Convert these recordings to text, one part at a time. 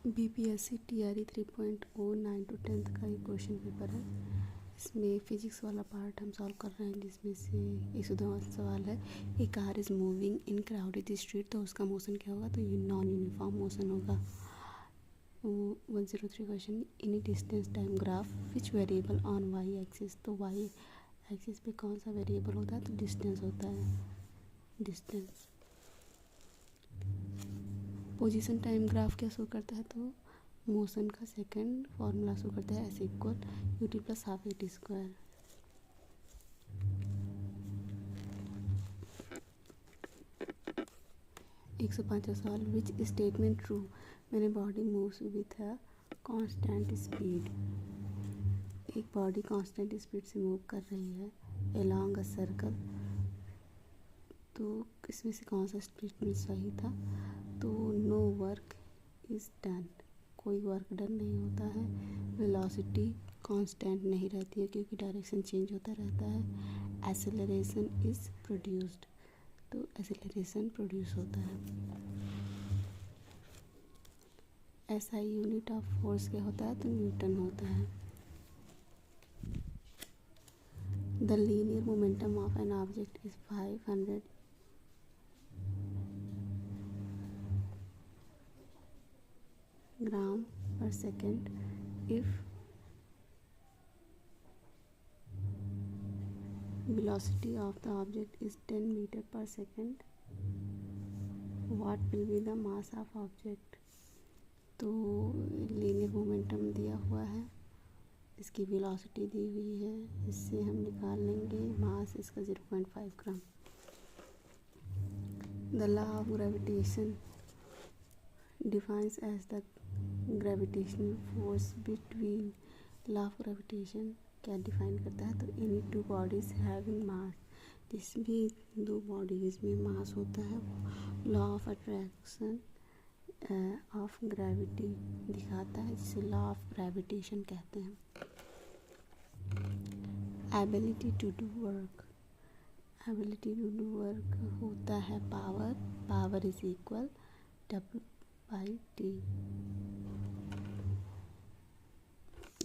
BPSC TRE 3.0 9 to 10th का एक question paper है। इसमें फिजिक्स वाला पार्ट हम सॉल्व कर रहे हैं, जिसमें से 110 सवाल है। A car is moving in crowded street, तो उसका मोशन क्या होगा? तो ये नॉन यूनिफॉर्म मोशन होगा। 103 question, any distance time graph which variable on Y axis, तो वाई एक्सिस पे कौन सा वेरिएबल होता है? तो डिस्टेंस होता है, डिस्टेंस। पोजीशन टाइम ग्राफ क्या शो करता है? तो मोशन का सेकंड फॉर्मूला शो करता है, S equal U T plus half A T square. एक सौ 5 सवाल, विच स्टेटमेंट ट्रू मैंने body moves with a constant speed. एक बॉडी कांस्टेंट स्पीड से मूव कर रही है अलोंग अ सर्कल, तो इसमें से कौन सा स्टेटमेंट सही था? तो नो वर्क इज़ डन, कोई वर्क डन नहीं होता है। वेलोसिटी कांस्टेंट नहीं रहती है क्योंकि डायरेक्शन चेंज होता रहता है। एक्सेलरेशन इज़ प्रोड्यूस्ड, तो एक्सेलरेशन प्रोड्यूस होता है। SI यूनिट ऑफ फोर्स क्या होता है? तो न्यूटन होता है। The linear momentum of an object is 500 ग्राम पर second if velocity of the object is 10 meter per second, what will be the mass of object? तो लीनियर मोमेंटम दिया हुआ है, इसकी वेलोसिटी दी हुई है, इससे हम निकाल लेंगे मास इसका 0.5 gram. The law of gravitation defines as the gravitational force between. Law of gravitation क्या डिफाइन करता है? तो any two bodies having mass, जिस भी दो बॉडीज में मास होता है वो law of attraction of gravity दिखाता है, जिसे लॉ ऑफ ग्रेविटेशन कहते हैं। Ability to do work, ability to do work होता है power, power is equal W/T।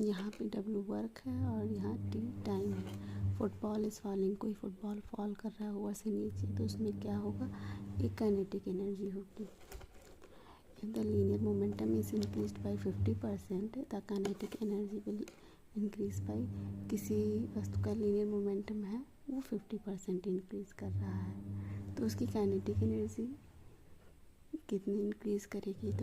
यहाँ पे W वर्क है और यहाँ T टाइम है। फुटबॉल इज फॉलिंग, कोई फुटबॉल फॉल कर रहा है ऊपर से नीचे, तो उसमें क्या होगा? एक काइनेटिक एनर्जी होगी। If the linear momentum is increased by 50%, the kinetic energy will increase by. किसी वस्तु का लीनियर मोमेंटम है वो 50% इंक्रीज कर रहा है, तो उसकी काइनेटिक एनर्जी कितनी इंक्रीज करेगी? तो